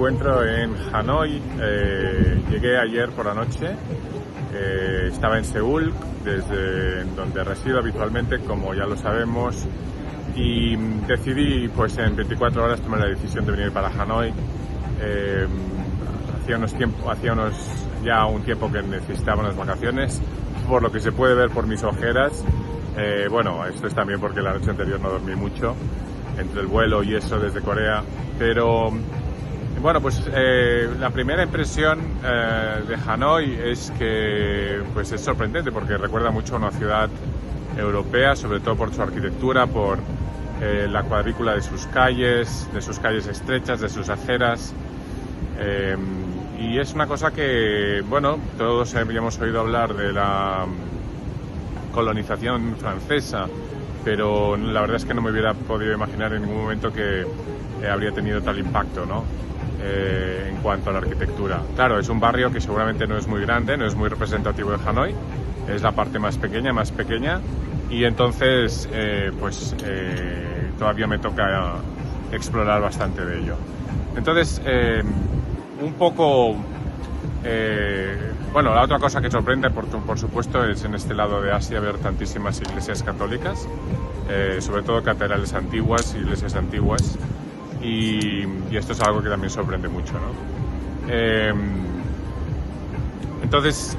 Encuentro en Hanoi, llegué ayer por la noche, estaba en Seúl, desde donde resido habitualmente, como ya lo sabemos, y decidí pues en 24 horas tomar la decisión de venir para Hanoi. Hacía ya un tiempo que necesitaba unas vacaciones, por lo que se puede ver por mis ojeras. Bueno, esto es también porque la noche anterior no dormí mucho, entre el vuelo y eso desde Corea, pero bueno, pues la primera impresión de Hanoi es que pues es sorprendente porque recuerda mucho a una ciudad europea, sobre todo por su arquitectura, por la cuadrícula de sus calles estrechas, de sus aceras. Y es una cosa que, bueno, todos habíamos oído hablar de la colonización francesa, pero la verdad es que no me hubiera podido imaginar en ningún momento que habría tenido tal impacto, ¿no? En cuanto a la arquitectura. Claro, es un barrio que seguramente no es muy grande, no es muy representativo de Hanoi, es la parte más pequeña, y entonces todavía me toca explorar bastante de ello. Entonces, un poco, bueno, la otra cosa que sorprende, por supuesto, es en este lado de Asia ver tantísimas iglesias católicas, sobre todo catedrales antiguas, iglesias antiguas, y esto es algo que también sorprende mucho, ¿no? Entonces,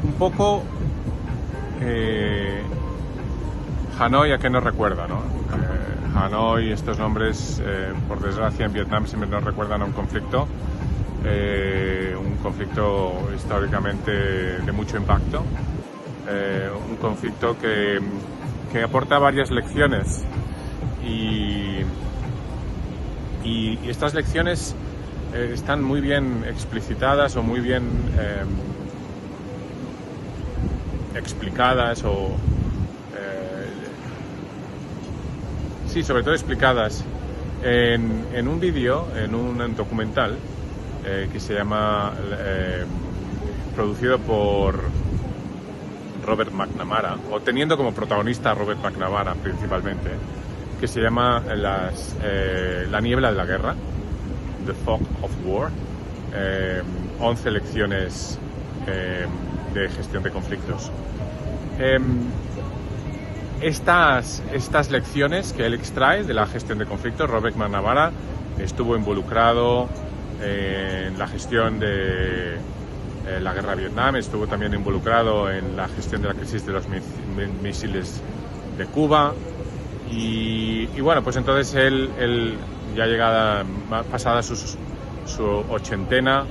un poco Hanoi, ¿a qué nos recuerda, no? Hanoi, estos nombres, por desgracia, en Vietnam siempre nos recuerdan a un conflicto históricamente de mucho impacto, un conflicto que aporta varias lecciones. Y estas lecciones están muy bien explicitadas o muy bien explicadas sí, sobre todo explicadas en un vídeo, en un documental que se llama producido por Robert McNamara, o teniendo como protagonista a Robert McNamara principalmente, que se llama La niebla de la guerra, The Fog of War, 11 lecciones de gestión de conflictos. Estas lecciones que él extrae de la gestión de conflictos, Robert McNamara estuvo involucrado en la gestión de la guerra de Vietnam, estuvo también involucrado en la gestión de la crisis de los misiles de Cuba. Y bueno, pues entonces él ya pasada su ochentena,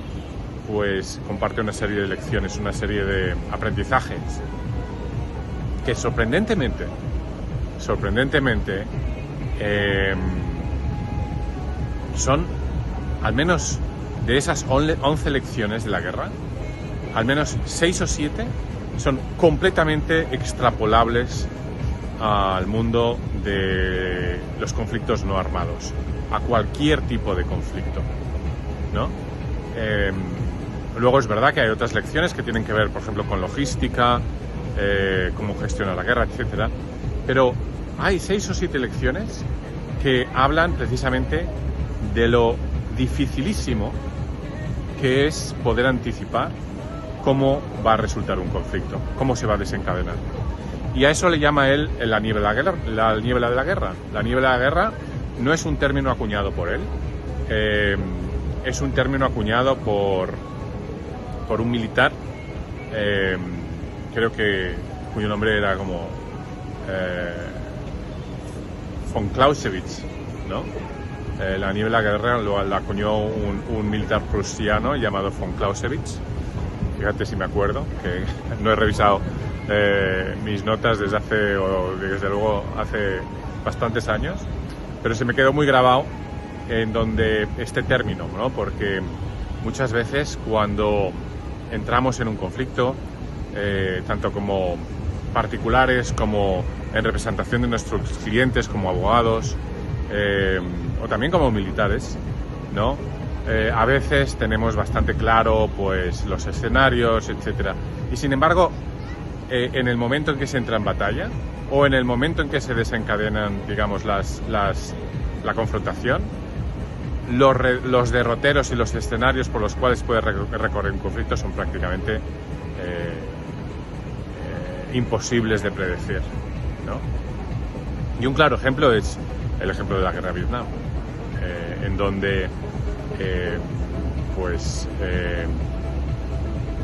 pues comparte una serie de lecciones, una serie de aprendizajes que sorprendentemente, son, al menos de esas 11 lecciones de la guerra, al menos 6 o 7 son completamente extrapolables al mundo de los conflictos no armados, a cualquier tipo de conflicto, ¿no? Luego es verdad que hay otras lecciones que tienen que ver, por ejemplo, con logística, cómo gestionar la guerra, etcétera, pero hay 6 o 7 lecciones que hablan precisamente de lo dificilísimo que es poder anticipar cómo va a resultar un conflicto, cómo se va a desencadenar. Y a eso le llama él la niebla de la guerra. La niebla de la guerra. La niebla de la guerra no es un término acuñado por él, es un término acuñado por un militar, creo que cuyo nombre era como von Clausewitz, ¿no? La niebla de la guerra la acuñó un militar prusiano llamado von Clausewitz. Fíjate si me acuerdo, que no he revisado mis notas desde luego hace bastantes años, pero se me quedó muy grabado en donde este término, ¿no? Porque muchas veces cuando entramos en un conflicto, tanto como particulares como en representación de nuestros clientes como abogados, o también como militares, ¿no? A veces tenemos bastante claro pues los escenarios, etcétera, y sin embargo en el momento en que se entra en batalla o en el momento en que se desencadenan, digamos, la confrontación, los derroteros y los escenarios por los cuales puede recorrer un conflicto son prácticamente imposibles de predecir, ¿no? Y un claro ejemplo es el ejemplo de la guerra de Vietnam, en donde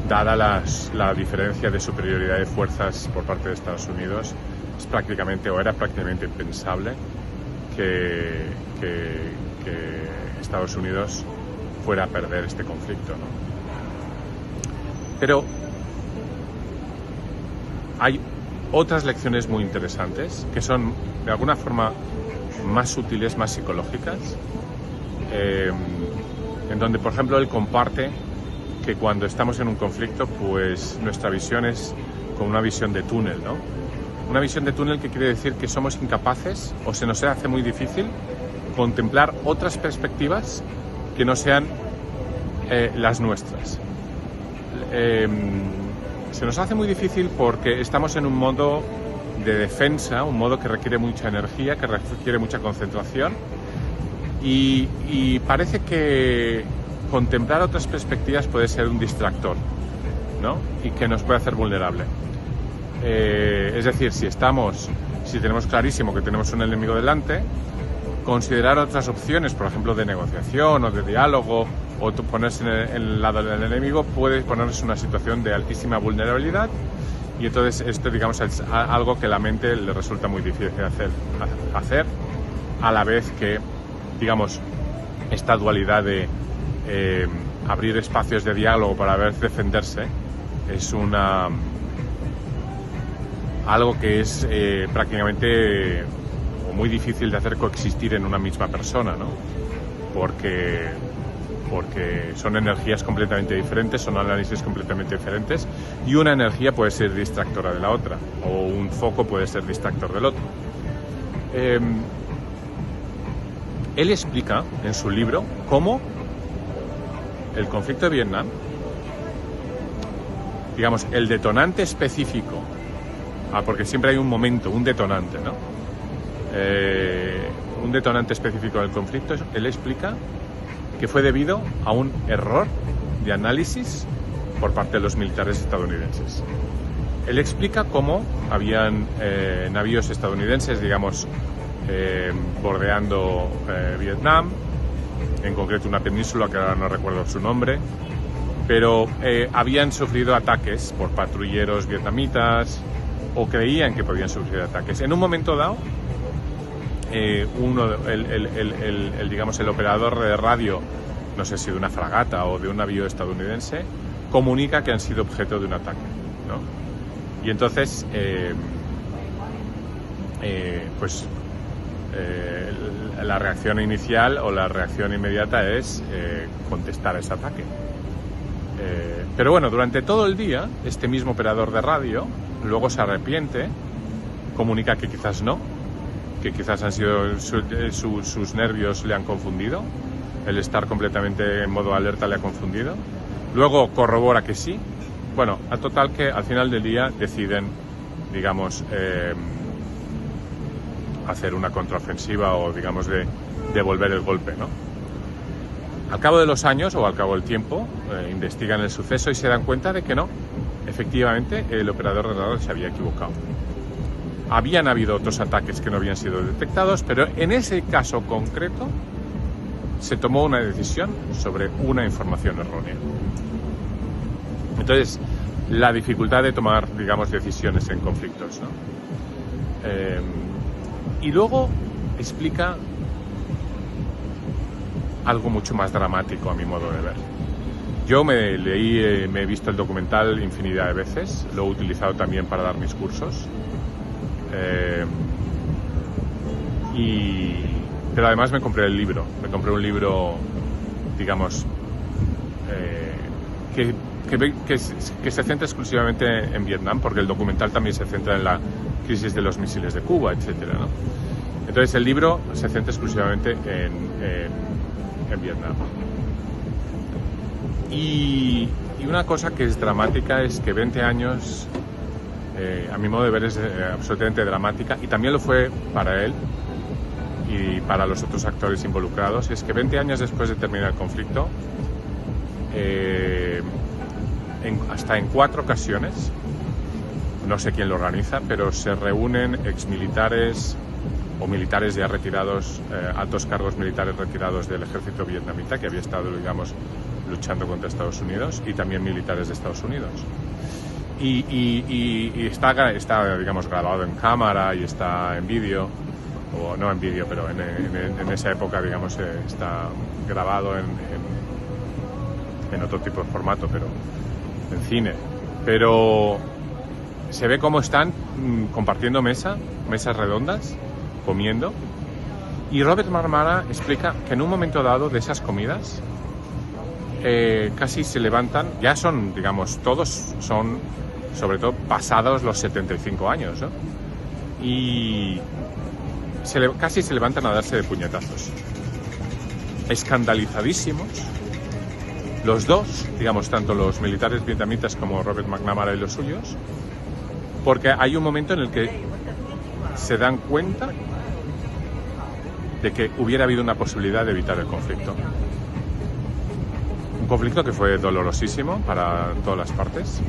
dada la diferencia de superioridad de fuerzas por parte de Estados Unidos, era prácticamente impensable que Estados Unidos fuera a perder este conflicto, ¿no? Pero hay otras lecciones muy interesantes que son de alguna forma más sutiles, más psicológicas, en donde, por ejemplo, él comparte que cuando estamos en un conflicto, pues nuestra visión es como una visión de túnel, ¿no? Una visión de túnel que quiere decir que somos incapaces o se nos hace muy difícil contemplar otras perspectivas que no sean las nuestras. Se nos hace muy difícil porque estamos en un modo de defensa, un modo que requiere mucha energía, que requiere mucha concentración y parece que contemplar otras perspectivas puede ser un distractor, ¿no? Y que nos puede hacer vulnerable. Es decir, si tenemos clarísimo que tenemos un enemigo delante, considerar otras opciones, por ejemplo, de negociación o de diálogo, o ponerse en el lado del enemigo, puede ponernos en una situación de altísima vulnerabilidad, y entonces esto, digamos, es algo que a la mente le resulta muy difícil hacer, a la vez que, digamos, esta dualidad de abrir espacios de diálogo para ver defenderse es algo que es prácticamente muy difícil de hacer coexistir en una misma persona, ¿no? Porque son energías completamente diferentes, son análisis completamente diferentes, y una energía puede ser distractora de la otra, o un foco puede ser distractor del otro. Él explica en su libro cómo el conflicto de Vietnam, digamos, el detonante específico, porque siempre hay un momento, un detonante, ¿no? Un detonante específico del conflicto, él explica que fue debido a un error de análisis por parte de los militares estadounidenses. Él explica cómo habían navíos estadounidenses, digamos, bordeando Vietnam, en concreto una península que ahora no recuerdo su nombre, pero habían sufrido ataques por patrulleros vietnamitas, o creían que podían sufrir ataques. En un momento dado, digamos, el operador de radio, no sé si de una fragata o de un navío estadounidense, comunica que han sido objeto de un ataque, ¿no? Y entonces, la reacción inicial o la reacción inmediata es contestar a ese ataque. Pero bueno, durante todo el día, este mismo operador de radio luego se arrepiente, comunica que quizás no, que quizás han sido sus nervios le han confundido, el estar completamente en modo alerta le ha confundido, luego corrobora que sí. Bueno, a total que al final del día deciden, digamos, hacer una contraofensiva o, digamos, devolver el golpe, ¿no? Al cabo de los años o al cabo del tiempo, investigan el suceso y se dan cuenta de que no, efectivamente el operador de radar se había equivocado. Habían habido otros ataques que no habían sido detectados, pero en ese caso concreto se tomó una decisión sobre una información errónea. Entonces, la dificultad de tomar, digamos, decisiones en conflictos, ¿no? Y luego explica algo mucho más dramático a mi modo de ver. Yo me he visto el documental infinidad de veces, lo he utilizado también para dar mis cursos, pero además me compré un libro, digamos, que se centra exclusivamente en Vietnam, porque el documental también se centra en la crisis de los misiles de Cuba, etcétera, ¿no? Entonces el libro se centra exclusivamente en Vietnam. Y una cosa que es dramática es que 20 años, a mi modo de ver, es absolutamente dramática, y también lo fue para él, y para los otros actores involucrados, es que 20 años después de terminar el conflicto, hasta en 4 ocasiones, no sé quién lo organiza, pero se reúnen exmilitares o militares ya retirados, altos cargos militares retirados del ejército vietnamita, que había estado, digamos, luchando contra Estados Unidos, y también militares de Estados Unidos. Y está, digamos, grabado en cámara y está en vídeo, o no en vídeo, pero en esa época, digamos, está grabado en otro tipo de formato, pero en cine. Pero se ve cómo están compartiendo mesas redondas, comiendo, y Robert McNamara explica que en un momento dado de esas comidas casi se levantan, ya son, digamos, todos son, sobre todo pasados los 75 años, ¿no? Y casi se levantan a darse de puñetazos, escandalizadísimos, los dos, digamos, tanto los militares vietnamitas como Robert McNamara y los suyos, porque hay un momento en el que se dan cuenta de que hubiera habido una posibilidad de evitar el conflicto. Un conflicto que fue dolorosísimo para todas las partes.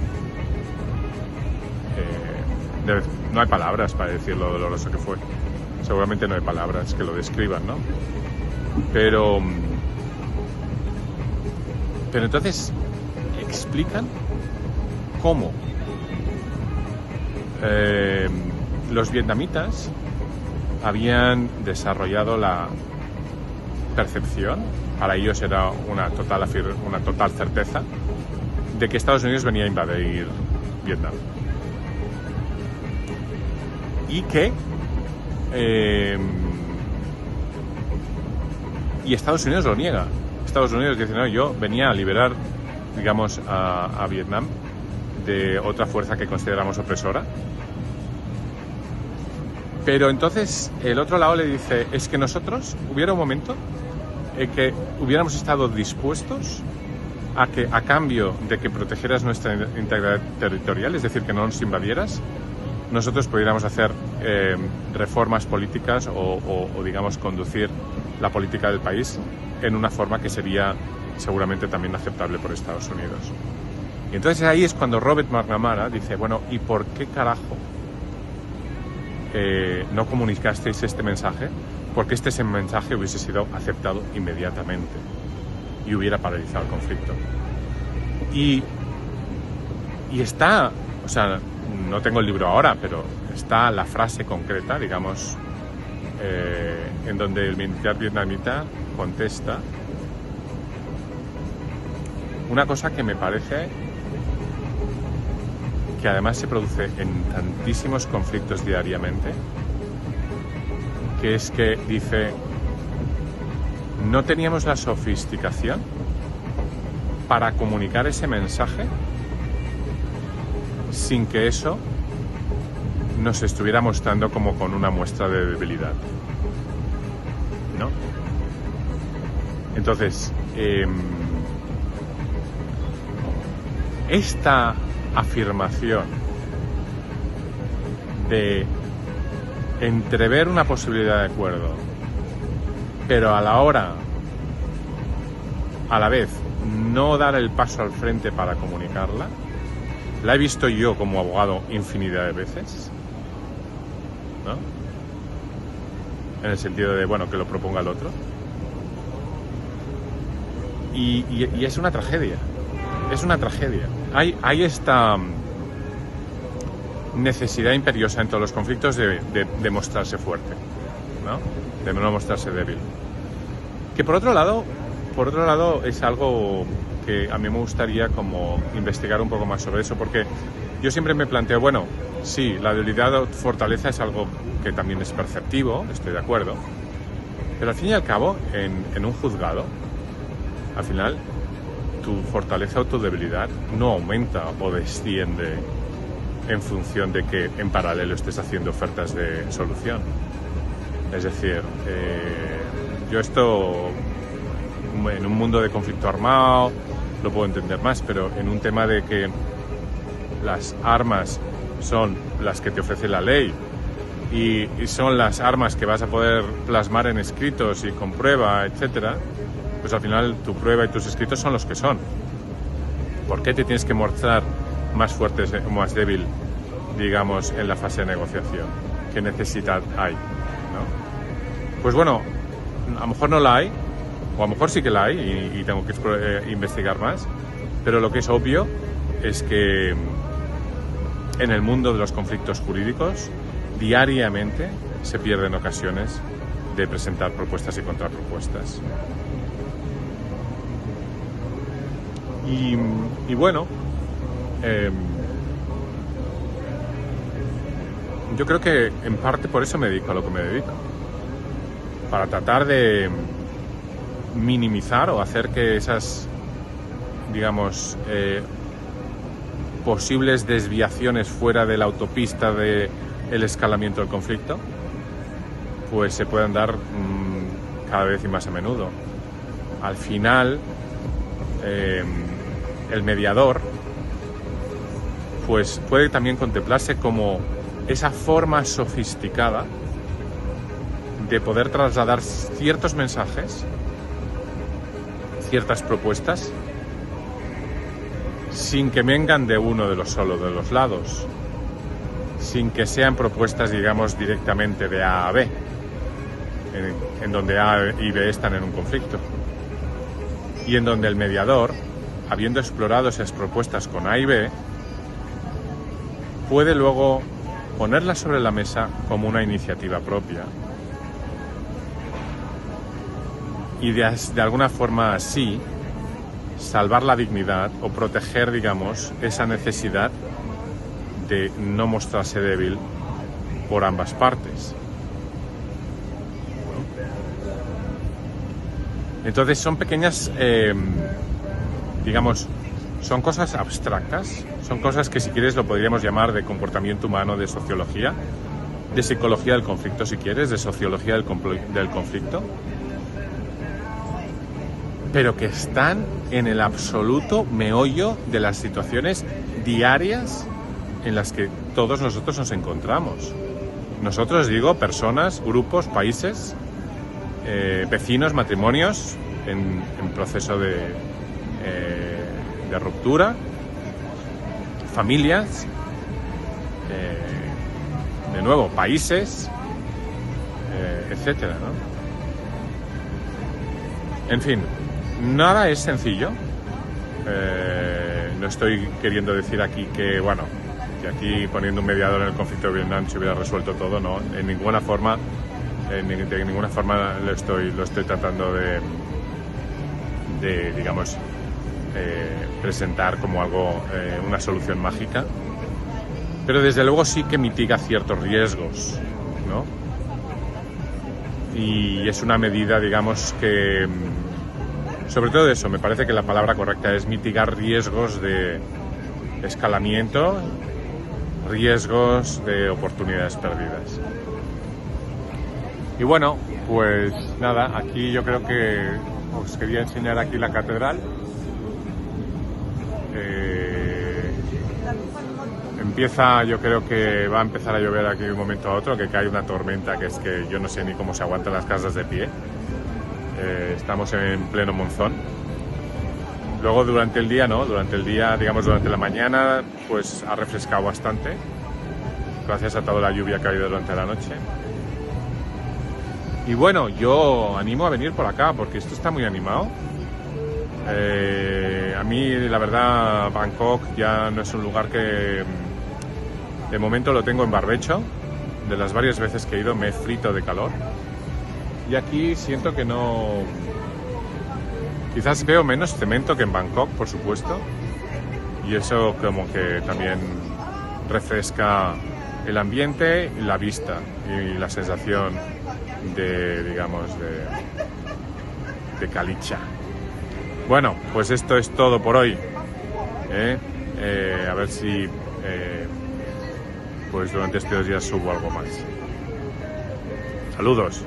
No hay palabras para decir lo doloroso que fue. Seguramente no hay palabras que lo describan, ¿no? Pero entonces explican cómo los vietnamitas habían desarrollado la percepción, para ellos era una total certeza, de que Estados Unidos venía a invadir Vietnam. Y que Estados Unidos lo niega. Estados Unidos dice, no, yo venía a liberar, digamos, a Vietnam de otra fuerza que consideramos opresora. Pero entonces el otro lado le dice, es que nosotros, hubiera un momento en que hubiéramos estado dispuestos a que, a cambio de que protegieras nuestra integridad territorial, es decir, que no nos invadieras, nosotros pudiéramos hacer reformas políticas o digamos, conducir la política del país en una forma que sería seguramente también aceptable por Estados Unidos. Y entonces ahí es cuando Robert McNamara dice, bueno, ¿y por qué carajo no comunicasteis este mensaje? Porque este mensaje hubiese sido aceptado inmediatamente y hubiera paralizado el conflicto. Y está, o sea, no tengo el libro ahora, pero está la frase concreta, digamos, en donde el militar vietnamita contesta una cosa que me parece que además se produce en tantísimos conflictos diariamente, que es que dice, no teníamos la sofisticación para comunicar ese mensaje sin que eso nos estuviera mostrando como con una muestra de debilidad, ¿no? Entonces, esta afirmación de entrever una posibilidad de acuerdo, pero a la vez no dar el paso al frente para comunicarla, la he visto yo como abogado infinidad de veces, ¿no? En el sentido de, bueno, que lo proponga el otro. Y es una tragedia. Es una tragedia. Hay esta necesidad imperiosa en todos los conflictos de mostrarse fuerte, ¿no? De no mostrarse débil. Que por otro lado es algo que a mí me gustaría como investigar un poco más sobre eso, porque yo siempre me planteo, bueno, sí, la debilidad o fortaleza es algo que también es perceptivo, estoy de acuerdo, pero al fin y al cabo, en un juzgado, al final, tu fortaleza o tu debilidad no aumenta o desciende en función de que en paralelo estés haciendo ofertas de solución. Es decir, yo esto en un mundo de conflicto armado lo puedo entender más, pero en un tema de que las armas son las que te ofrece la ley y son las armas que vas a poder plasmar en escritos y con prueba, etcétera, pues al final tu prueba y tus escritos son los que son. ¿Por qué te tienes que mostrar más fuerte o más débil, digamos, en la fase de negociación? ¿Qué necesidad hay, ¿no? Pues bueno, a lo mejor no la hay, o a lo mejor sí que la hay y tengo que investigar más, pero lo que es obvio es que en el mundo de los conflictos jurídicos diariamente se pierden ocasiones de presentar propuestas y contrapropuestas. Y bueno, yo creo que en parte por eso me dedico a lo que me dedico, para tratar de minimizar o hacer que esas, digamos, posibles desviaciones fuera de la autopista del escalamiento del conflicto, pues se puedan dar cada vez y más a menudo. Al final, el mediador pues puede también contemplarse como esa forma sofisticada de poder trasladar ciertos mensajes, ciertas propuestas, sin que vengan de uno de los lados, sin que sean propuestas, digamos, directamente de A a B, en donde A y B están en un conflicto, y en donde el mediador, habiendo explorado esas propuestas con A y B, puede luego ponerlas sobre la mesa como una iniciativa propia y de alguna forma así salvar la dignidad o proteger, digamos, esa necesidad de no mostrarse débil por ambas partes. Entonces son pequeñas, digamos, son cosas abstractas, son cosas que si quieres lo podríamos llamar de comportamiento humano, de sociología, de psicología del conflicto si quieres, de sociología del conflicto, pero que están en el absoluto meollo de las situaciones diarias en las que todos nosotros nos encontramos. Nosotros, digo, personas, grupos, países, vecinos, matrimonios en proceso de ruptura, familias, de nuevo, países, etcétera, ¿no? En fin, nada es sencillo. No estoy queriendo decir aquí que, bueno, que aquí poniendo un mediador en el conflicto de Vietnam se hubiera resuelto todo, no, en ninguna forma. De ninguna forma lo estoy tratando de digamos, presentar como algo, una solución mágica, pero desde luego sí que mitiga ciertos riesgos, ¿no? Y es una medida, digamos, que sobre todo eso, me parece que la palabra correcta es mitigar riesgos de escalamiento, riesgos de oportunidades perdidas. Y bueno, pues nada, aquí yo creo que os quería enseñar aquí la catedral. Yo creo que va a empezar a llover aquí de un momento a otro, que cae una tormenta que es que yo no sé ni cómo se aguantan las casas de pie. Estamos en pleno monzón. Luego durante el día, ¿no? Durante el día, digamos durante la mañana, pues ha refrescado bastante, gracias a toda la lluvia que ha habido durante la noche. Y bueno, yo animo a venir por acá porque esto está muy animado. A mí, la verdad, Bangkok ya no es un lugar que de momento lo tengo en barbecho. De las varias veces que he ido me he frito de calor. Y aquí siento que no... Quizás veo menos cemento que en Bangkok, por supuesto. Y eso como que también refresca el ambiente, la vista y la sensación de, digamos, de calicha. Bueno, pues esto es todo por hoy. A ver si pues durante estos días subo algo más. Saludos.